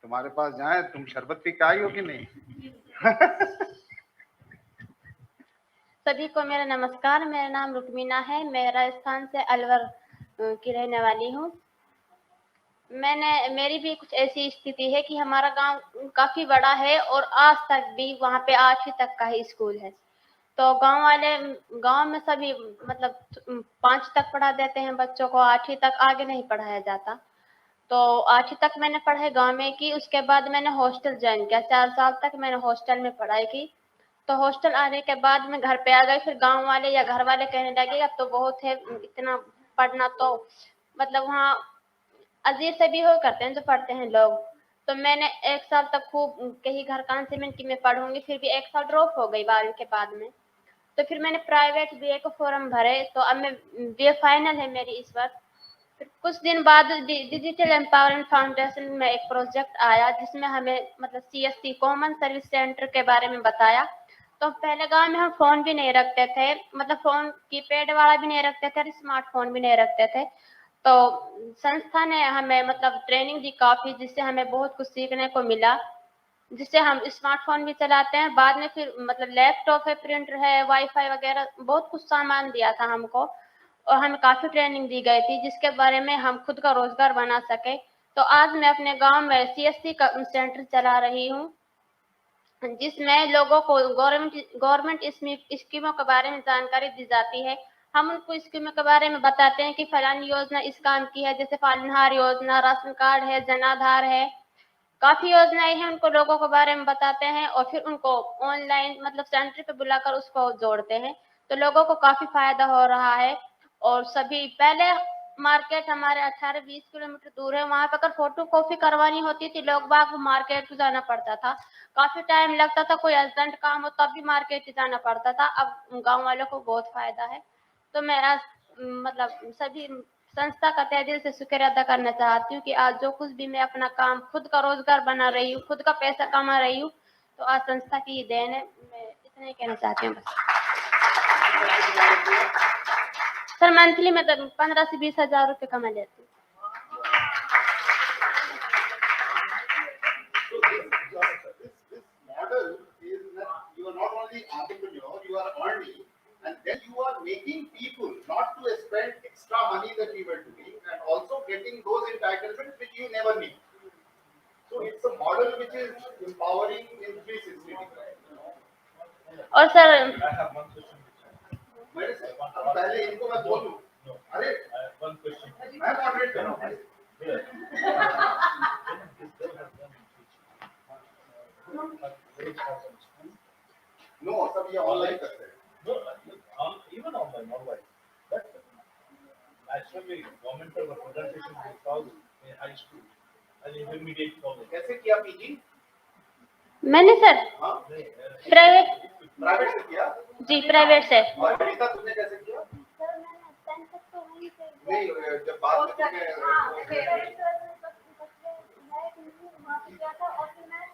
तुम्हारे पास जाए, तुम शरबत पी के आई हो कि नहीं? सभी को मेरा नमस्कार। मेरा नाम रुक्मीना है। मैं राजस्थान से अलवर की रहने वाली हूँ। मेरी भी कुछ ऐसी स्थिति है कि हमारा गांव काफी बड़ा है और आज तक भी वहाँ पे 8वीं तक का ही स्कूल है। तो गांव में सभी मतलब 5 तक पढ़ा देते हैं बच्चों को, 8वीं तक आगे नहीं पढ़ाया जाता। तो 8वीं तक मैंने पढ़ाई गांव में की। उसके बाद मैंने हॉस्टल ज्वाइन किया। 4 साल तक मैंने हॉस्टल में पढ़ाई की। तो हॉस्टल आने के बाद मैं घर पे आ गई। फिर गांव वाले या घर वाले कहने लगे अब तो बहुत है, इतना पढ़ना तो मतलब वहाँ अजीब से भी हो करते हैं जो पढ़ते हैं लोग। तो मैंने 1 साल तक खूब कही घर कान से मैंने कि मैं पढ़ूंगी, फिर भी 1 साल ड्रॉप हो गई 12वीं के बाद में। तो फिर मैंने प्राइवेट बीए को फॉर्म भरे। तो अब मैं बीए फाइनल है मेरी इस बार। फिर कुछ दिन बाद डिजिटल एम्पावरमेंट फाउंडेशन में एक प्रोजेक्ट आया जिसमें हमें मतलब सीएससी कॉमन सर्विस सेंटर के बारे में बताया। तो पहले गांव में हम फोन भी नहीं रखते थे, मतलब फोन कीपैड वाला भी नहीं रखते थे, स्मार्टफोन भी नहीं रखते थे। तो संस्था ने हमें मतलब ट्रेनिंग दी काफी, जिससे हमें बहुत कुछ सीखने को मिला, जिससे हम स्मार्टफोन भी चलाते हैं। बाद में फिर मतलब लैपटॉप है, प्रिंटर है, वाईफाई वगैरह बहुत कुछ सामान दिया था हमको और हमें काफी ट्रेनिंग दी गई थी जिसके बारे में हम खुद का रोजगार बना सके। तो आज मैं अपने गांव में सीएससी का सेंटर चला रही हूँ जिसमें लोगों को गवर्नमेंट स्कीमों के बारे में जानकारी दी जाती है। हम उनको स्कीमों के बारे में बताते हैं कि फलानी योजना इस काम की है, जैसे पालनहार योजना, राशन कार्ड है, जन आधार है, काफी योजनाएं हैं। उनको लोगों के बारे में बताते हैं और फिर उनको ऑनलाइन मतलब सेंटर पे बुलाकर उसको जोड़ते हैं। तो लोगों को काफी फायदा हो रहा है। और सभी पहले मार्केट हमारे 18-20 किलोमीटर दूर है, वहां पर अगर फोटो कॉपी करवानी होती थी लोग बाग मार्केट को जाना पड़ता था, काफी टाइम लगता था। कोई अर्जेंट काम हो तब भी मार्केट जाना पड़ता था। अब गांव वालों को बहुत फायदा है। तो मैं आज मतलब सभी संस्था का तहे दिल से शुक्रिया अदा करना चाहती हूँ कि आज जो कुछ भी मैं अपना काम खुद का रोजगार बना रही हूँ, खुद का पैसा कमा रही हूँ, तो आज संस्था की ही देन है। मैं इतना ही कहना चाहती हूँ बस। सर मंथली में 15 से 20 हजार रुपये कमा लेती हूँ। And then you are making people not to spend extra money that we were doing and also getting those entitlements which you never need. So it's a model which is empowering in 360 degrees. और sir पहले इनको मैं बोलूं, अरे मैं moderate कर रहा हूँ। नो सब ये ऑनलाइन करते हैं। Even online, but naturally, government of presentation will solve in high school as intermediate college. कैसे किया पीजी? मैंने सर प्राइवेट से किया? जी प्राइवेट से। और गीता तुमने कैसे किया? सर मैंने 10 तक तो वहीं से नहीं, जब बाद में तुमने वहाँ पे किया था और फिर मैं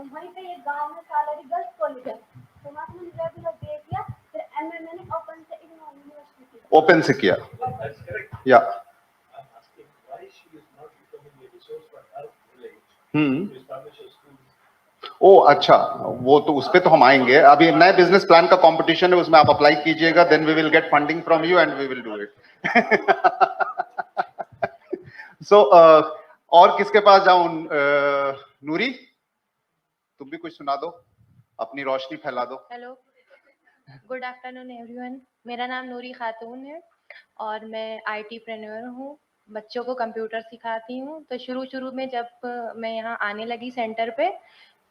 वहीं पे एक गांव में सालरी गर्ल्स कॉलेज है, तो वहाँ पे मैंने रेगुलर दे किया। फिर एमए मैंने ओपन से इग्नोर यूनिवर्सिटी ओपन से किया। That's correct. या I'm asking why she is not becoming a resource for her village to establish a school. ओ अच्छा, वो तो उस पे तो हम आएंगे। अभी नए बिजनेस प्लान का कंपटीशन है, उसमें आप अप्लाई कीजिएगा, then we will get funding from you and we will do it. So और किसके पास जाऊं? नूरी, तुम भी कुछ सुना दो, अपनी रोशनी फैला दो। Hello, good afternoon everyone. मेरा नाम नूरी खातून है और मैं आईटी प्रेन्योर हूँ। बच्चों को कंप्यूटर सिखाती हूँ। तो शुरू में जब मैं यहाँ आने लगी सेंटर पे,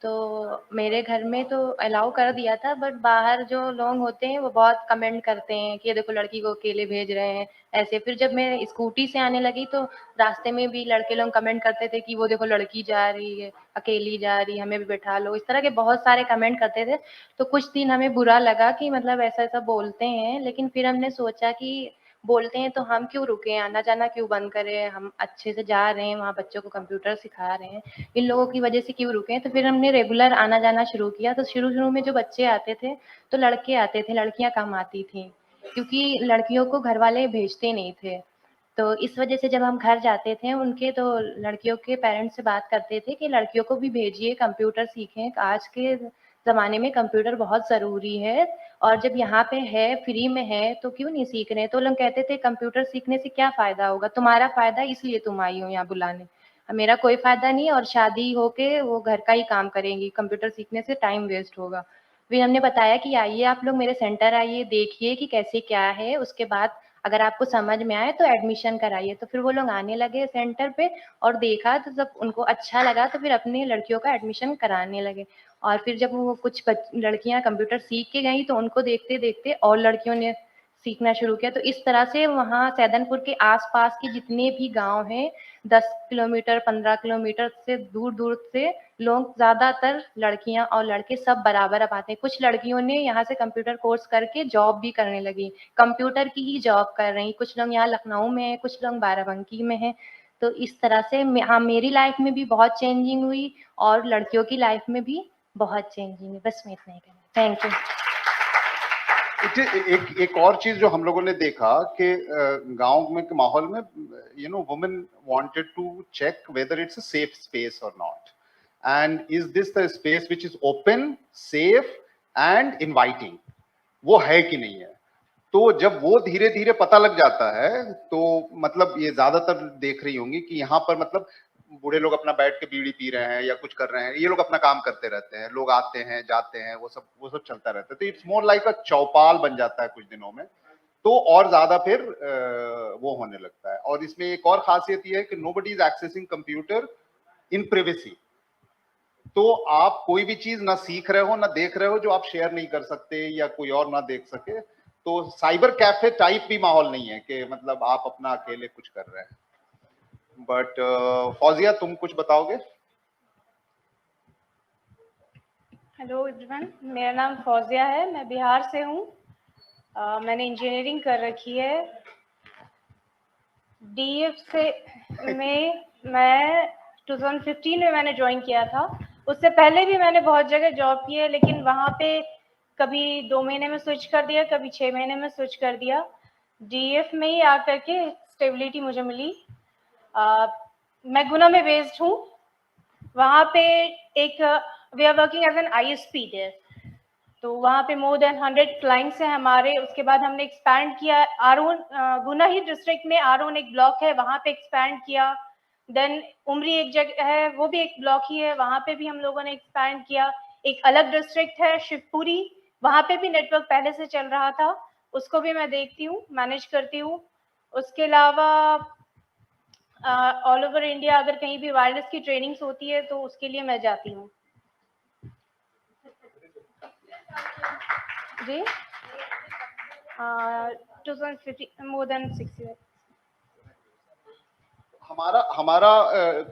तो मेरे घर में तो अलाउ कर दिया था, बट बाहर जो लोग होते हैं वो बहुत कमेंट करते हैं कि ये देखो लड़की को अकेले भेज रहे हैं ऐसे। फिर जब मैं स्कूटी से आने लगी तो रास्ते में भी लड़के लोग कमेंट करते थे कि वो देखो लड़की जा रही है, अकेली जा रही है, हमें भी बैठा लो। इस तरह के बहुत सारे कमेंट करते थे। तो कुछ दिन हमें बुरा लगा कि मतलब ऐसा बोलते हैं, लेकिन फिर हमने सोचा कि बोलते हैं तो हम क्यों रुके, आना जाना क्यों बंद करें, हम अच्छे से जा रहे हैं, वहाँ बच्चों को कंप्यूटर सिखा रहे हैं, इन लोगों की वजह से क्यों रुके। तो फिर हमने रेगुलर आना जाना शुरू किया। तो शुरू में जो बच्चे आते थे तो लड़के आते थे, लड़कियां कम आती थी, क्योंकि लड़कियों को घर वाले भेजते नहीं थे। तो इस वजह से जब हम घर जाते थे उनके, तो लड़कियों के पेरेंट्स से बात करते थे कि लड़कियों को भी भेजिए, कंप्यूटर सीखें, आज के ज़माने में कंप्यूटर बहुत ज़रूरी है, और जब यहाँ पे है, फ्री में है, तो क्यों नहीं सीख रहे हैं। तो लोग कहते थे कंप्यूटर सीखने से क्या फ़ायदा होगा, तुम्हारा फ़ायदा इसलिए तुम आई हो यहाँ बुलाने, मेरा कोई फ़ायदा नहीं, और शादी होके वो घर का ही काम करेंगी, कंप्यूटर सीखने से टाइम वेस्ट होगा। फिर हमने बताया कि आइए आप लोग मेरे सेंटर आइए, देखिए कि कैसे क्या है, उसके बाद अगर आपको समझ में आए तो एडमिशन कराइए। तो फिर वो लोग आने लगे सेंटर पे और देखा, तो जब उनको अच्छा लगा तो फिर अपनी लड़कियों का एडमिशन कराने लगे। और फिर जब वो कुछ लड़कियां कंप्यूटर सीख के गई तो उनको देखते देखते और लड़कियों ने सीखना शुरू किया। तो इस तरह से वहाँ सैदनपुर के आसपास के जितने भी गांव हैं, 10 किलोमीटर 15 किलोमीटर से दूर दूर से लोग, ज़्यादातर लड़कियां और लड़के सब बराबर अब आते हैं। कुछ लड़कियों ने यहाँ से कंप्यूटर कोर्स करके जॉब भी करने लगी, कंप्यूटर की ही जॉब कर रही। कुछ लोग यहाँ लखनऊ में हैं, कुछ लोग बाराबंकी में हैं। तो इस तरह से हाँ, मेरी लाइफ में भी बहुत चेंजिंग हुई और लड़कियों की लाइफ में भी बहुत चेंजिंग है। बस मैं इतना ही कहना। Thank you. एक और चीज जो हम लोगों ने देखा कि गांव में के माहौल में women wanted to check whether it's a safe space और not, and is this the space which is open, safe and inviting, वो है कि नहीं है। तो जब वो धीरे धीरे पता लग जाता है तो मतलब ये ज्यादातर देख रही होंगी कि यहाँ पर मतलब बूढ़े लोग अपना बैठ के बीड़ी पी रहे हैं या कुछ कर रहे हैं, ये लोग अपना काम करते रहते हैं, लोग आते हैं जाते हैं, वो सब चलता रहता है। तो इट्स मोर लाइक अ चौपाल बन जाता है कुछ दिनों में, तो और ज्यादा फिर वो होने लगता है। और इसमें एक और खासियत ये है कि nobody is accessing computer in privacy. तो आप कोई भी चीज ना सीख रहे हो ना देख रहे हो जो आप शेयर नहीं कर सकते या कोई और ना देख सके। तो साइबर कैफे टाइप भी माहौल नहीं है कि मतलब आप अपना अकेले कुछ कर रहे हैं। बट फौजिया, तुम कुछ बताओगे? हेलो एवरीवन, मेरा नाम फौजिया है, मैं बिहार से हूँ। मैंने इंजीनियरिंग कर रखी है। डीएफ से मैं 2015 में मैंने ज्वाइन किया था। उससे पहले भी मैंने बहुत जगह जॉब की है, लेकिन वहाँ पे कभी 2 महीने में स्विच कर दिया, कभी 6 महीने में स्विच कर दिया। डीएफ में ही आकर के स्टेबिलिटी मुझे मिली। मैं गुना में बेस्ड हूँ। वहाँ पे एक we are working as an ISP there, तो वहाँ पे मोर देन 100 क्लाइंट्स हैं हमारे। उसके बाद हमने एक्सपैंड किया, आरोन गुना ही डिस्ट्रिक्ट में आरोन एक ब्लॉक है, वहाँ पे एक्सपैंड किया। देन उमरी एक जगह है, वो भी एक ब्लॉक ही है, वहाँ पे भी हम लोगों ने एक्सपैंड किया। एक अलग डिस्ट्रिक्ट है शिवपुरी, वहाँ पे भी नेटवर्क पहले से चल रहा था, उसको भी मैं देखती हूँ, मैनेज करती हूँ। उसके अलावा ऑल ओवर इंडिया अगर कहीं भी वायरलेस की ट्रेनिंग्स होती है तो उसके लिए मैं जाती हूँ। जी 2015 मोर देन 6 years। हमारा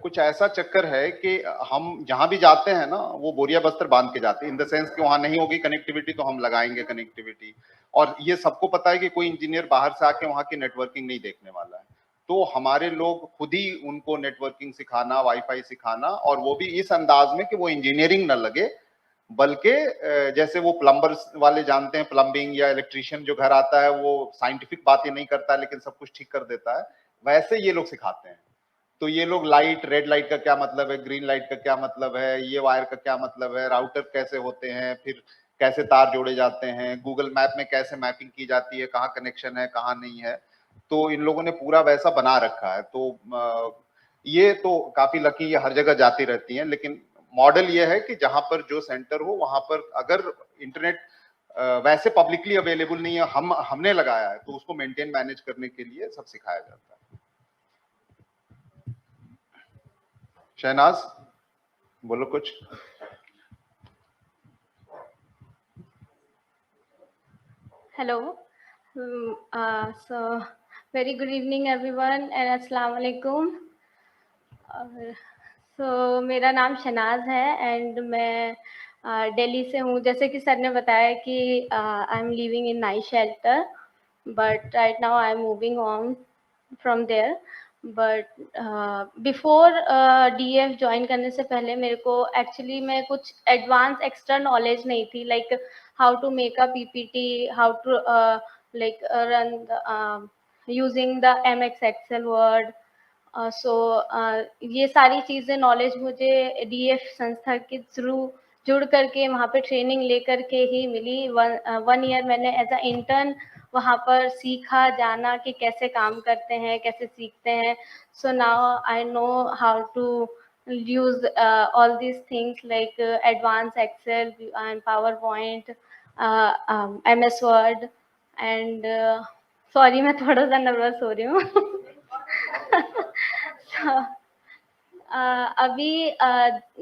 कुछ ऐसा चक्कर है कि हम जहां भी जाते हैं ना वो बोरिया बस्तर बांध के जाते हैं, इन द सेंस कि वहां नहीं होगी कनेक्टिविटी तो हम लगाएंगे कनेक्टिविटी। और ये सबको पता है कि कोई इंजीनियर बाहर से आके वहां की नेटवर्किंग नहीं देखने वाला है, तो हमारे लोग खुद ही उनको नेटवर्किंग सिखाना, वाईफाई सिखाना, और वो भी इस अंदाज में कि वो इंजीनियरिंग न लगे, बल्कि जैसे वो प्लम्बर्स वाले जानते हैं, प्लम्बिंग या इलेक्ट्रिशियन जो घर आता है वो साइंटिफिक बातें नहीं करता लेकिन सब कुछ ठीक कर देता है, वैसे ये लोग सिखाते हैं। तो ये लोग लाइट, रेड लाइट का क्या मतलब है, ग्रीन लाइट का क्या मतलब है, ये वायर का क्या मतलब है, राउटर कैसे होते हैं, फिर कैसे तार जोड़े जाते हैं, गूगल मैप में कैसे मैपिंग की जाती है, कहाँ कनेक्शन है कहाँ नहीं है, तो इन लोगों ने पूरा वैसा बना रखा है। तो ये तो काफी लकी, ये हर जगह जाती रहती हैं, लेकिन मॉडल ये है कि जहां पर जो सेंटर हो वहां पर अगर इंटरनेट वैसे पब्लिकली अवेलेबल नहीं है, हमने लगाया है, तो उसको मेंटेन मैनेज करने के लिए सब सिखाया जाता है। शहनाज, बोलो कुछ। Hello. So very good evening everyone and अस्सलाम वालेकुम। So मेरा नाम शहनाज है एंड मैं दिल्ली से हूँ। जैसे कि सर ने बताया कि I am living in night shelter, but right now I am moving on from there. But before DF join करने से पहले मेरे को एक्चुअली में कुछ एडवांस एक्स्ट्रा नॉलेज नहीं थी, like how to make a PPT, how to like run using the MX Excel Word. ये सारी चीज़ें नॉलेज मुझे DF संस्था के थ्रू जुड़ करके वहाँ पे ट्रेनिंग लेकर के ही मिली। 1 ईयर मैंने एज अ इंटर्न वहाँ पर सीखा, जाना कि कैसे काम करते हैं, कैसे सीखते हैं। So now I know how to use all these things like advanced Excel and PowerPoint, MS Word and sorry मैं थोड़ा सा नर्वस हो रही हूँ। अभी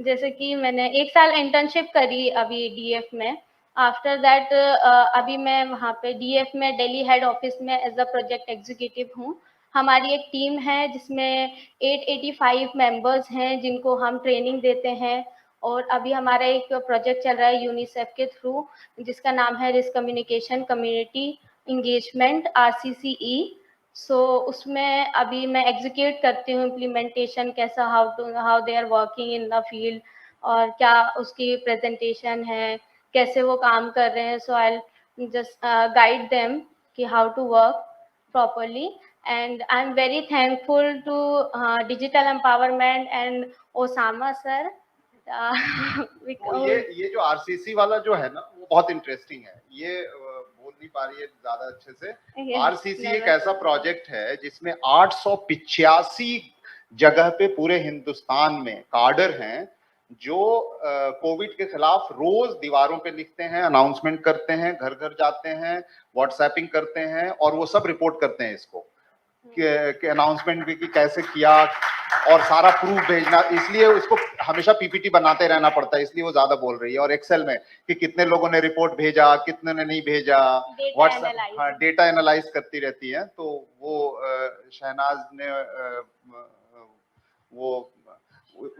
जैसे कि मैंने 1 साल इंटर्नशिप करी अभी DF में। आफ्टर दैट अभी मैं वहाँ पे DF में दिल्ली हेड ऑफिस में एज अ प्रोजेक्ट एग्जीक्यूटिव हूँ। हमारी एक टीम है जिसमें 885 मेंबर्स हैं जिनको हम ट्रेनिंग देते हैं। और अभी हमारा एक प्रोजेक्ट चल रहा है यूनिसेफ के थ्रू जिसका नाम है risk communication community engagement RCCE। उसमें अभी मैं एग्जीक्यूट करती हूँ इम्प्लीमेंटेशन कैसा, how they are working in the field और क्या उसकी प्रेजेंटेशन है, कैसे वो काम कर रहे हैं। So I just guide them कि how to work properly and I'm very thankful to digital empowerment and Osama sir तो ये जो RCC वाला जो है ना वो बहुत इंटरेस्टिंग है। ये बोल नहीं पा रही है ज्यादा अच्छे से। RCC एक ऐसा प्रोजेक्ट है जिसमें 885 जगह पे पूरे हिंदुस्तान में काडर हैं जो कोविड के खिलाफ रोज दीवारों पे लिखते हैं, अनाउंसमेंट करते हैं, घर घर जाते हैं, व्हाट्सएपिंग करते हैं और वो सब रिपोर्ट करते हैं इसको कि अनाउंसमेंट भी कि कैसे किया और सारा प्रूफ भेजना। इसलिए उसको हमेशा PPT बनाते रहना पड़ता है, इसलिए वो ज्यादा बोल रही है। और एक्सेल में कि कितने लोगों ने रिपोर्ट भेजा, कितने ने नहीं भेजा, व्हाट्सएप डेटा एनालाइज करती रहती है। तो वो शहनाज ने वो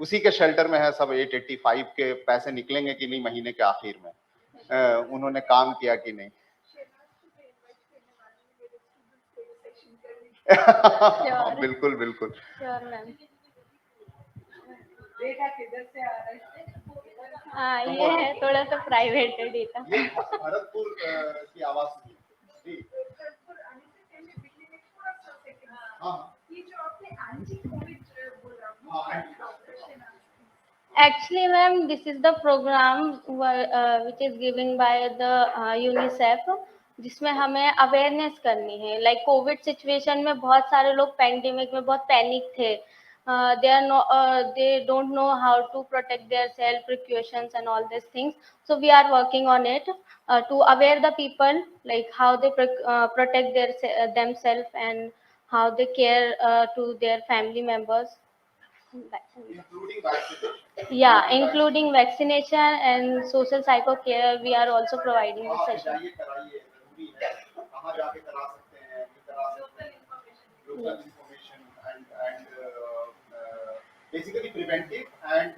उसी के शेल्टर में है सब। 885 के पैसे निकलेंगे कि नहीं महीने के आखिर में, उन्होंने काम किया कि नहीं। बिल्कुल बिल्कुल। Sure ma'am. डेटा किधर से आ रहा है? हाँ ये है थोड़ा सा प्राइवेट है डेटा। ये भरतपुर की आवाज जी। हाँ ये जो आपने एंटी कोविड बोला, Actually, ma'am, this is the program which is given by the UNICEF, जिसमें हमें अवेयरनेस करनी है। लाइक कोविड सिचुएशन में बहुत सारे लोग पैंडेमिक में बहुत पैनिक थे। they don't know how to protect their self precautions and all these things. So we are working on it to aware the people like how they protect themselves and how they care to their family members. including vaccination. Yeah, including vaccination and social psycho care, we are also providing this session. जाइए कराइए, जरूरी है। कहाँ जाके करा सकते हैं, नहीं करा सकते हैं। Local information and basically preventive and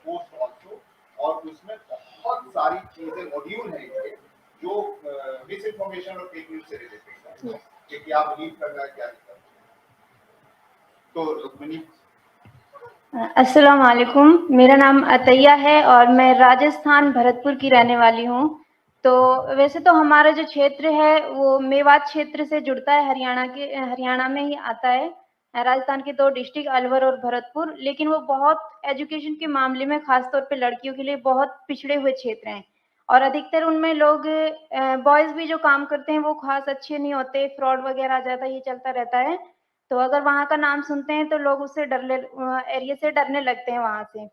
post also। और उसमें बहुत सारी चीजें मॉड्यूल हैं इनके जो मिस इन्फॉर्मेशन और फेक न्यूज से रिलेटेड है कि क्या बिलीव करना है क्या नहीं करना। तो रुक्मिनी। अस्सलाम वालेकुम, मेरा नाम अतैया है और मैं राजस्थान भरतपुर की रहने वाली हूँ। तो वैसे तो हमारा जो क्षेत्र है वो मेवात क्षेत्र से जुड़ता है, हरियाणा में ही आता है। राजस्थान के 2 डिस्ट्रिक्ट अलवर और भरतपुर, लेकिन वो बहुत एजुकेशन के मामले में खासतौर पे लड़कियों के लिए बहुत पिछड़े हुए क्षेत्र हैं और अधिकतर उनमें लोग बॉयज भी जो काम करते हैं वो खास अच्छे नहीं होते, फ्रॉड वगैरह ज़्यादा ये चलता रहता है। तो अगर वहाँ का नाम सुनते हैं तो लोग उससे एरिया से डरने लगते हैं वहाँ से।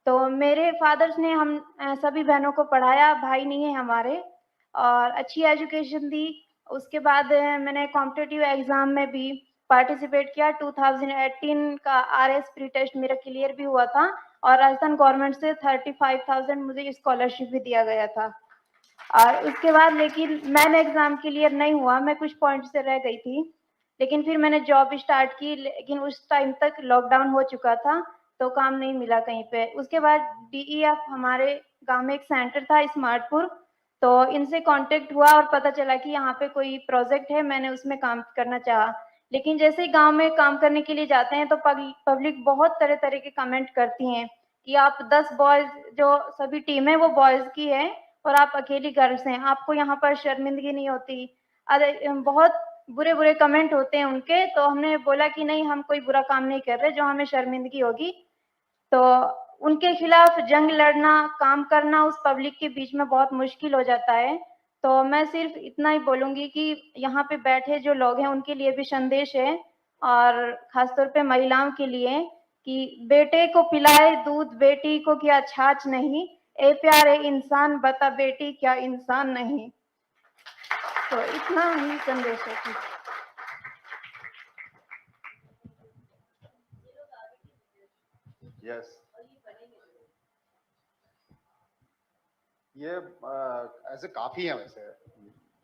तो मेरे फादर्स ने हम सभी बहनों को पढ़ाया, भाई नहीं है हमारे, और अच्छी एजुकेशन दी। उसके बाद मैंने कॉम्पिटिटिव एग्जाम में भी पार्टिसिपेट किया। 2018 का RS प्री टेस्ट मेरा क्लियर भी हुआ था और राजस्थान गवर्नमेंट से 35,000 मुझे स्कॉलरशिप भी दिया गया था। और उसके बाद लेकिन मैंने एग्जाम क्लियर नहीं हुआ, मैं कुछ पॉइंट से रह गई थी। लेकिन फिर मैंने जॉब स्टार्ट की, लेकिन उस टाइम तक लॉकडाउन हो चुका था तो काम नहीं मिला कहीं पे। उसके बाद DEF हमारे गांव में एक सेंटर था स्मार्टपुर, तो इनसे कांटेक्ट हुआ और पता चला कि यहाँ पे कोई प्रोजेक्ट है, मैंने उसमें काम करना चाहा। लेकिन जैसे ही गांव में काम करने के लिए जाते हैं तो पब्लिक बहुत तरह तरह के कमेंट करती हैं कि आप 10 बॉयज, जो सभी टीम है वो बॉयज की है और आप अकेली गर्ल्स हैं, आपको यहाँ पर शर्मिंदगी नहीं होती। अरे बहुत बुरे बुरे कमेंट होते हैं उनके, तो हमने बोला कि नहीं, हम कोई बुरा काम नहीं कर रहे जो हमें शर्मिंदगी होगी। तो उनके खिलाफ जंग लड़ना, काम करना उस पब्लिक के बीच में बहुत मुश्किल हो जाता है। तो मैं सिर्फ इतना ही बोलूंगी कि यहाँ पे बैठे जो लोग हैं उनके लिए भी संदेश है, और खासतौर पे महिलाओं के लिए, कि बेटे को पिलाए दूध बेटी को क्या छाछ नहीं, ए प्यारे इंसान बता बेटी क्या इंसान नहीं। तो इतना ही संदेश है। यस, ये ऐसे काफी हैं वैसे,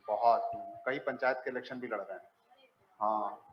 बहुत कई पंचायत के इलेक्शन भी लड़ रहे हैं। हाँ,